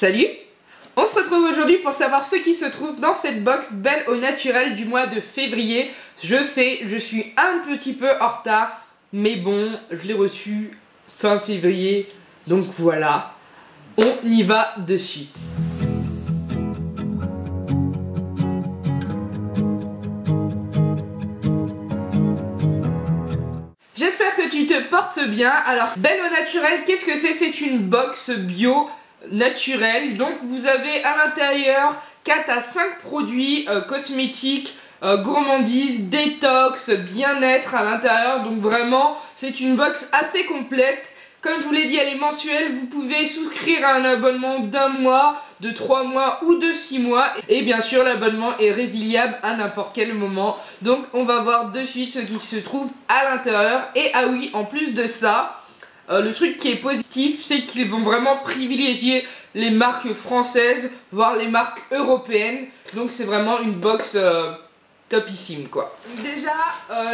Salut! On se retrouve aujourd'hui pour savoir ce qui se trouve dans cette box belle au naturel du mois de février. Je sais, je suis un petit peu en retard, mais bon, je l'ai reçu fin février, donc voilà, on y va de suite. J'espère que tu te portes bien. Alors, belle au naturel, qu'est-ce que c'est? C'est une box bio naturelle. Donc, vous avez à l'intérieur 4 à 5 produits cosmétiques, gourmandises, détox, bien-être à l'intérieur. Donc, vraiment, c'est une box assez complète. Comme je vous l'ai dit, elle est mensuelle. Vous pouvez souscrire à un abonnement d'1 mois, de 3 mois ou de 6 mois. Et bien sûr, l'abonnement est résiliable à n'importe quel moment. Donc, on va voir de suite ce qui se trouve à l'intérieur. Et ah oui, en plus de ça, le truc qui est positif, c'est qu'ils vont vraiment privilégier les marques françaises, voire les marques européennes. Donc, c'est vraiment une box topissime, quoi. Déjà,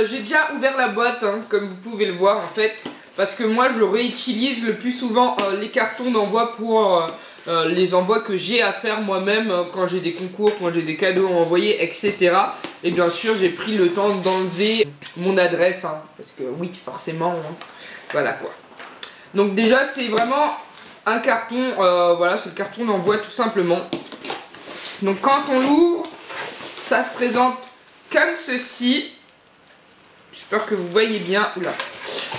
j'ai déjà ouvert la boîte, hein, comme vous pouvez le voir, en fait. Parce que moi je réutilise le plus souvent les cartons d'envoi pour les envois que j'ai à faire moi-même quand j'ai des concours, quand j'ai des cadeaux à envoyer, etc. Et bien sûr j'ai pris le temps d'enlever mon adresse, hein, parce que oui forcément, hein, voilà quoi. Donc déjà c'est vraiment un carton, voilà c'est le carton d'envoi tout simplement. Donc quand on l'ouvre, ça se présente comme ceci. J'espère que vous voyez bien. Oula.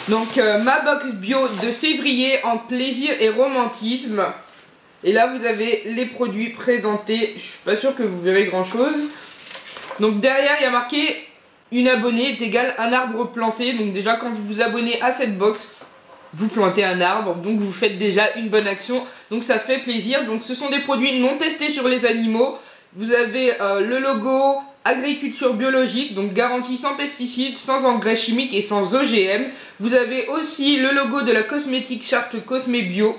Donc ma box bio de février en plaisir et romantisme. Et là vous avez les produits présentés. Je suis pas sûre que vous verrez grand chose. Donc derrière il y a marqué une abonnée est égale un arbre planté. Donc déjà quand vous vous abonnez à cette box, vous plantez un arbre. Donc vous faites déjà une bonne action. Donc ça fait plaisir. Donc ce sont des produits non testés sur les animaux. Vous avez le logo agriculture biologique, donc garantie sans pesticides, sans engrais chimiques et sans OGM. Vous avez aussi le logo de la cosmétique charte Cosmé Bio,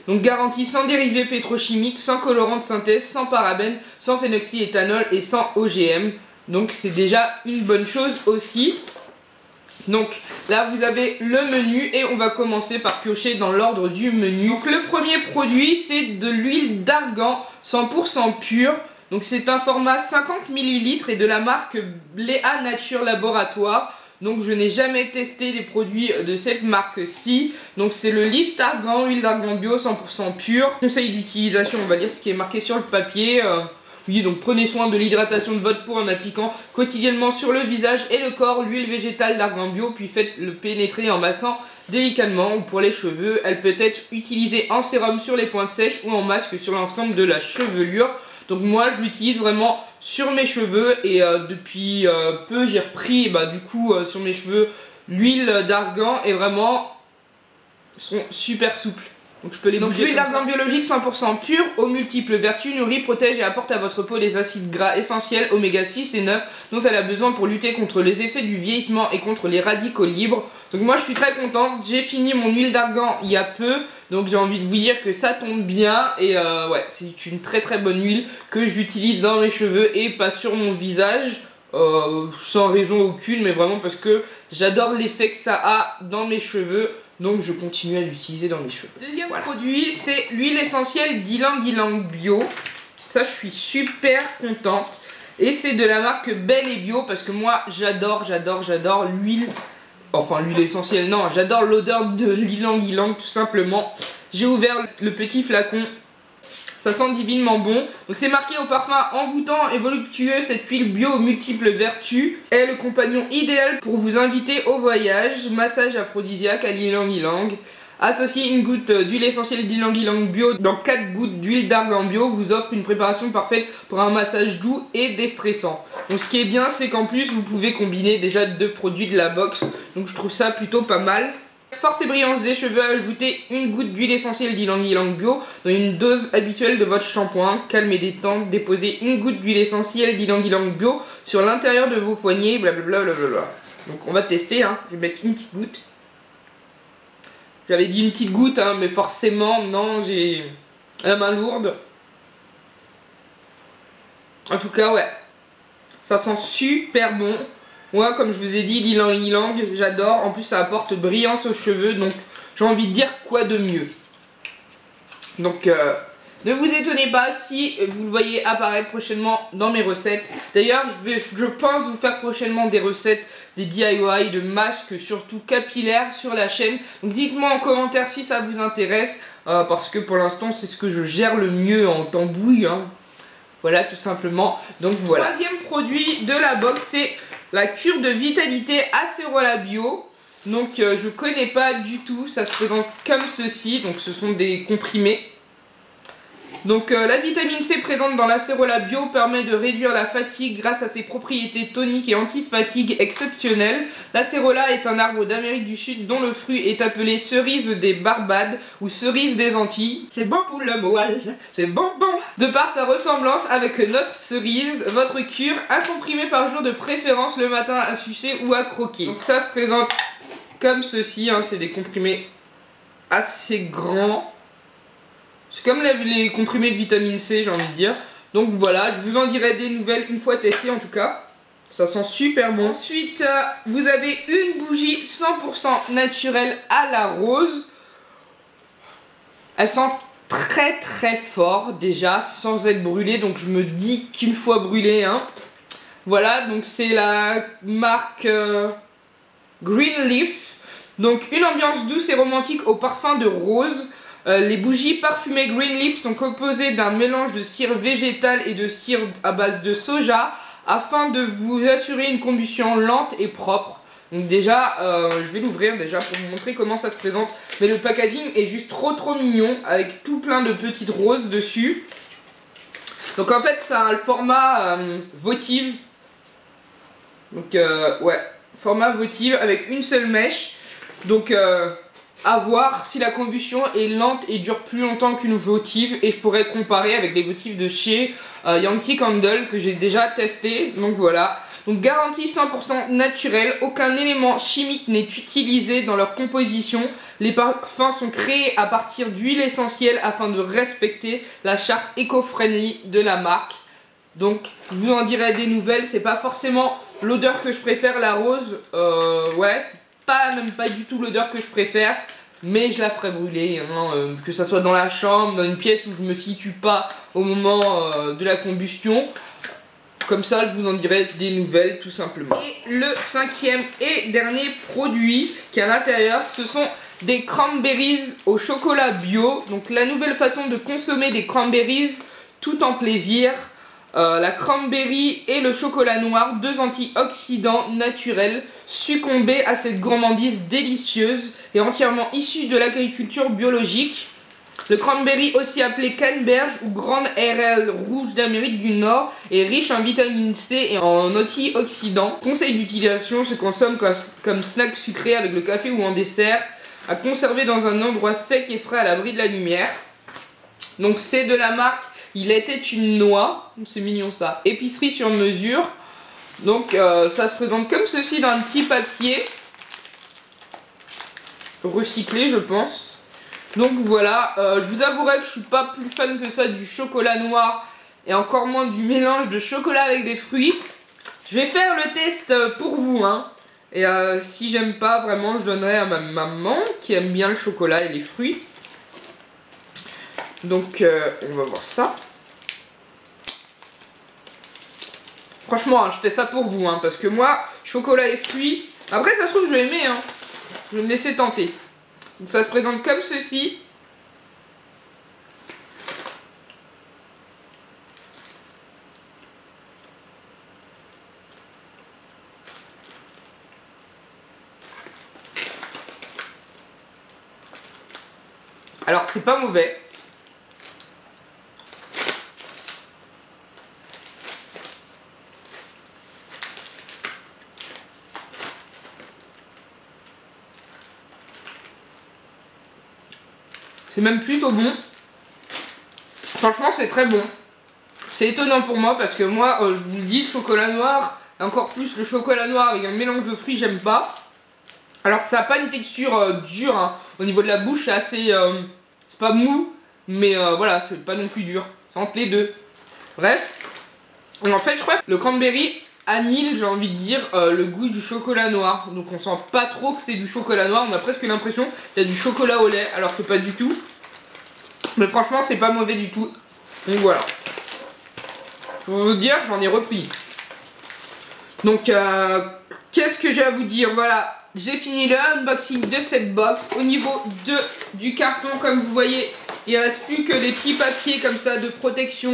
donc garantie sans dérivés pétrochimiques, sans colorant de synthèse, sans parabènes, sans phénoxyéthanol et sans OGM. Donc c'est déjà une bonne chose aussi. Donc là vous avez le menu et on va commencer par piocher dans l'ordre du menu. Donc le premier produit c'est de l'huile d'argan 100% pure. Donc c'est un format 50 ml et de la marque Léa Nature Laboratoire. Donc je n'ai jamais testé les produits de cette marque-ci. Donc c'est le Lift Argan, huile d'argan bio 100% pure. Conseil d'utilisation, on va dire ce qui est marqué sur le papier. Oui, donc prenez soin de l'hydratation de votre peau en appliquant quotidiennement sur le visage et le corps l'huile végétale d'argan bio, puis faites-le pénétrer en massant délicatement. Ou pour les cheveux, elle peut être utilisée en sérum sur les pointes sèches ou en masque sur l'ensemble de la chevelure. Donc moi je l'utilise vraiment sur mes cheveux et depuis peu j'ai repris du coup sur mes cheveux l'huile d'argan et vraiment sont super souples. Donc je peux les bouger. Donc l'huile d'argan biologique 100% pure, aux multiples vertus, nourrit, protège et apporte à votre peau des acides gras essentiels oméga 6 et 9 dont elle a besoin pour lutter contre les effets du vieillissement et contre les radicaux libres. Donc moi je suis très contente, j'ai fini mon huile d'argan il y a peu, donc j'ai envie de vous dire que ça tombe bien et ouais c'est une très très bonne huile que j'utilise dans mes cheveux et pas sur mon visage. Sans raison aucune, mais vraiment parce que j'adore l'effet que ça a dans mes cheveux. Donc je continue à l'utiliser dans mes cheveux. Deuxième produit, c'est l'huile essentielle d'Ylang Ylang Bio. Ça, je suis super contente. Et c'est de la marque Belle et Bio parce que moi, j'adore l'huile. Enfin, l'huile essentielle, non, j'adore l'odeur de l'Ylang Ylang tout simplement. J'ai ouvert le petit flacon. Ça sent divinement bon. Donc c'est marqué au parfum envoûtant et voluptueux. Cette huile bio aux multiples vertus est le compagnon idéal pour vous inviter au voyage. Massage aphrodisiaque à l'Ylang Ylang. Associez une goutte d'huile essentielle d'Ylang Ylang Bio dans 4 gouttes d'huile d'argan bio vous offre une préparation parfaite pour un massage doux et déstressant. Donc ce qui est bien c'est qu'en plus vous pouvez combiner déjà 2 produits de la box. Donc je trouve ça plutôt pas mal. Force et brillance des cheveux, ajoutez une goutte d'huile essentielle d'Ylang Ylang Bio dans une dose habituelle de votre shampoing. Calme et détente, déposez une goutte d'huile essentielle d'Ylang Ylang Bio sur l'intérieur de vos poignets, blablabla. Donc on va tester, hein. Je vais mettre une petite goutte. J'avais dit une petite goutte, hein, mais forcément, non, j'ai la main lourde. En tout cas, ouais, ça sent super bon. Moi, comme je vous ai dit, l'Ylang Ylang, j'adore. En plus, ça apporte brillance aux cheveux. Donc, j'ai envie de dire quoi de mieux. Donc, Ne vous étonnez pas si vous le voyez apparaître prochainement dans mes recettes. D'ailleurs, je pense vous faire prochainement des recettes, des DIY, de masques, surtout capillaires sur la chaîne. Donc dites-moi en commentaire si ça vous intéresse, parce que pour l'instant c'est ce que je gère le mieux en tambouille, hein. Voilà, tout simplement. Donc voilà. Troisième produit de la box, c'est la cure de vitalité Acerola Bio. Donc je connais pas du tout, ça se présente comme ceci. Donc ce sont des comprimés. Donc la vitamine C présente dans l'Acerola Bio permet de réduire la fatigue grâce à ses propriétés toniques et anti-fatigue exceptionnelles. L'Acerola est un arbre d'Amérique du Sud dont le fruit est appelé cerise des Barbades ou cerise des Antilles. C'est bon pour le moelle, c'est bon. De par sa ressemblance avec notre cerise, votre cure, un comprimé par jour de préférence le matin à sucer ou à croquer. Donc ça se présente comme ceci, hein, c'est des comprimés assez grands. C'est comme les comprimés de vitamine C, j'ai envie de dire. Donc voilà, je vous en dirai des nouvelles une fois testé en tout cas. Ça sent super bon. Ensuite, vous avez une bougie 100% naturelle à la rose. Elle sent très fort déjà, sans être brûlée. Donc je me dis qu'une fois brûlée, hein. Voilà, donc c'est la marque Greenleaf. Donc une ambiance douce et romantique au parfum de rose. Les bougies parfumées Greenleaf sont composées d'un mélange de cire végétale et de cire à base de soja afin de vous assurer une combustion lente et propre. Donc déjà, je vais l'ouvrir déjà pour vous montrer comment ça se présente. Mais le packaging est juste trop mignon avec tout plein de petites roses dessus. Donc en fait, ça a le format votive. Donc ouais, format votive avec une seule mèche. Donc à voir si la combustion est lente et dure plus longtemps qu'une votive, et je pourrais comparer avec les votives de chez Yankee Candle que j'ai déjà testé. Donc voilà, donc garantie 100% naturelle, aucun élément chimique n'est utilisé dans leur composition. Les parfums sont créés à partir d'huile essentielle afin de respecter la charte éco-friendly de la marque. Donc je vous en dirai des nouvelles. C'est pas forcément l'odeur que je préfère, la rose, ouais, même pas du tout l'odeur que je préfère, mais je la ferai brûler, hein, que ça soit dans la chambre, dans une pièce où je me situe pas au moment de la combustion. Comme ça, je vous en dirai des nouvelles tout simplement. Et le cinquième et dernier produit qui est à l'intérieur, ce sont des cranberries au chocolat bio. Donc la nouvelle façon de consommer des cranberries tout en plaisir. La cranberry et le chocolat noir, deux antioxydants naturels, succombés à cette gourmandise délicieuse et entièrement issue de l'agriculture biologique. Le cranberry, aussi appelé canneberge ou grande RL rouge d'Amérique du Nord, est riche en vitamine C et en antioxydants. Conseil d'utilisation, se consomme comme snack sucré avec le café ou en dessert, à conserver dans un endroit sec et frais à l'abri de la lumière. Donc c'est de la marque Il était une noix, c'est mignon ça, épicerie sur mesure. Donc ça se présente comme ceci dans un petit papier recyclé, je pense. Donc voilà, je vous avouerai que je suis pas plus fan que ça du chocolat noir et encore moins du mélange de chocolat avec des fruits. Je vais faire le test pour vous, hein. Et si j'aime pas vraiment, je donnerai à ma maman qui aime bien le chocolat et les fruits. Donc on va voir ça. Franchement, hein, je fais ça pour vous, hein, parce que moi, chocolat et fruits, après ça se trouve je vais aimer, hein. Je vais me laisser tenter. Donc ça se présente comme ceci. Alors c'est pas mauvais. C'est même plutôt bon. Franchement, c'est très bon. C'est étonnant pour moi parce que moi, je vous le dis, le chocolat noir, et encore plus le chocolat noir avec un mélange de fruits, j'aime pas. Alors, ça n'a pas une texture dure, hein. Au niveau de la bouche, c'est assez... c'est pas mou, mais voilà, c'est pas non plus dur. C'est entre les deux. Bref. Et en fait, je crois que le cranberry annule, j'ai envie de dire, le goût du chocolat noir. Donc on sent pas trop que c'est du chocolat noir. On a presque l'impression qu'il y a du chocolat au lait, alors que pas du tout. Mais franchement, c'est pas mauvais du tout. Donc voilà. Pour vous dire, j'en ai repris. Donc, qu'est-ce que j'ai à vous dire? Voilà, j'ai fini le unboxing de cette box. Au niveau du carton, comme vous voyez, il ne reste plus que des petits papiers comme ça de protection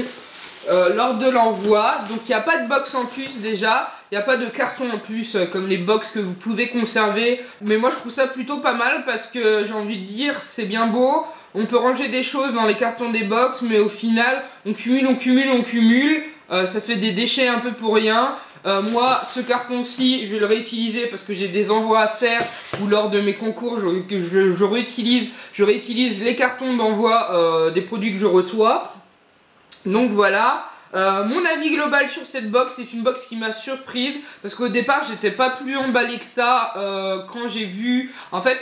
lors de l'envoi. Donc, il n'y a pas de box en plus déjà. Il n'y a pas de carton en plus comme les box que vous pouvez conserver. Mais moi, je trouve ça plutôt pas mal parce que j'ai envie de dire, c'est bien beau. On peut ranger des choses dans les cartons des box, mais au final, on cumule, on cumule, on cumule. Ça fait des déchets un peu pour rien. Moi, ce carton-ci, je vais le réutiliser parce que j'ai des envois à faire ou lors de mes concours, je réutilise les cartons d'envoi des produits que je reçois. Donc voilà. Mon avis global sur cette box, c'est une box qui m'a surprise parce qu'au départ, j'étais pas plus emballé que ça quand j'ai vu. En fait,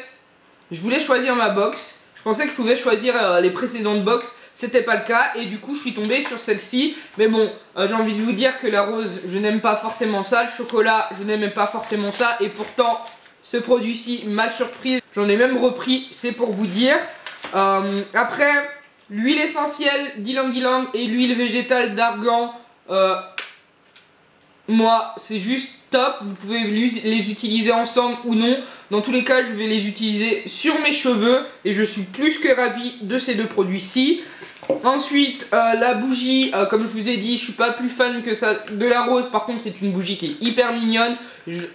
je voulais choisir ma box. Je pensais que je pouvais choisir les précédentes box, c'était pas le cas et du coup je suis tombée sur celle-ci. Mais bon, j'ai envie de vous dire que la rose, je n'aime pas forcément ça. Le chocolat, je n'aime pas forcément ça. Et pourtant, ce produit-ci m'a surprise. J'en ai même repris, c'est pour vous dire. Après, l'huile essentielle d'Ylang Ylang et l'huile végétale d'argan. Moi, c'est juste top. Vous pouvez les utiliser ensemble ou non. Dans tous les cas, je vais les utiliser sur mes cheveux. Et je suis plus que ravie de ces deux produits-ci. Ensuite, la bougie, comme je vous ai dit, je suis pas plus fan que ça de la rose. Par contre, c'est une bougie qui est hyper mignonne.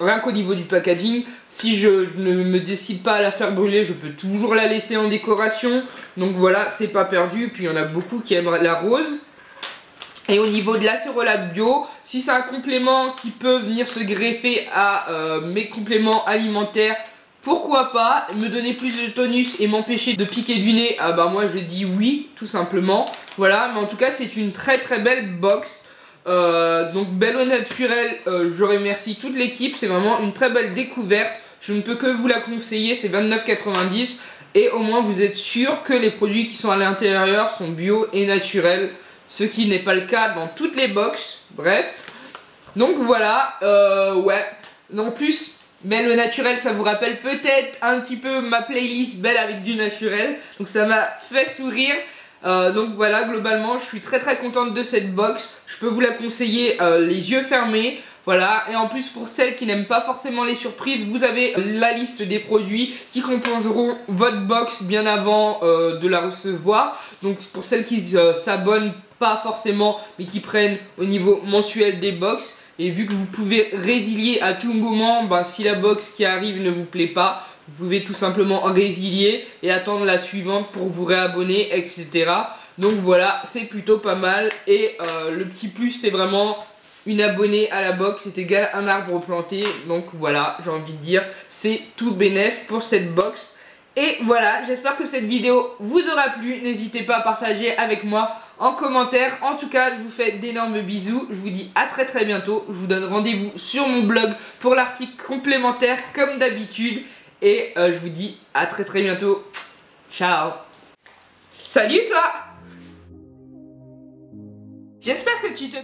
Rien qu'au niveau du packaging. Si je ne me décide pas à la faire brûler, je peux toujours la laisser en décoration. Donc voilà, c'est pas perdu. Puis il y en a beaucoup qui aiment la rose. Et au niveau de l'acérolate bio, si c'est un complément qui peut venir se greffer à mes compléments alimentaires, pourquoi pas me donner plus de tonus et m'empêcher de piquer du nez, bah moi je dis oui, tout simplement. Voilà, mais en tout cas c'est une très très belle box. Donc belle au naturel, je remercie toute l'équipe, c'est vraiment une très belle découverte. Je ne peux que vous la conseiller, c'est 29,90 et au moins vous êtes sûr que les produits qui sont à l'intérieur sont bio et naturels. Ce qui n'est pas le cas dans toutes les box. Bref. Donc voilà. Ouais. En plus, Belle au naturel, ça vous rappelle peut-être un petit peu ma playlist Belle avec du naturel. Donc ça m'a fait sourire. Donc voilà, globalement, je suis très très contente de cette box. Je peux vous la conseiller les yeux fermés. Voilà, et en plus pour celles qui n'aiment pas forcément les surprises, vous avez la liste des produits qui composeront votre box bien avant de la recevoir. Donc pour celles qui s'abonnent pas forcément mais qui prennent au niveau mensuel des box. Et vu que vous pouvez résilier à tout moment, bah, si la box qui arrive ne vous plaît pas, vous pouvez tout simplement résilier et attendre la suivante pour vous réabonner, etc. Donc voilà, c'est plutôt pas mal. Et le petit plus, c'est vraiment une abonnée à la box, c'est égal à un arbre planté. Donc voilà, j'ai envie de dire, c'est tout bénef pour cette box. Et voilà, j'espère que cette vidéo vous aura plu. N'hésitez pas à partager avec moi en commentaire. En tout cas, je vous fais d'énormes bisous. Je vous dis à très très bientôt. Je vous donne rendez-vous sur mon blog pour l'article complémentaire comme d'habitude. Et je vous dis à très très bientôt. Ciao. Salut toi. J'espère que tu te...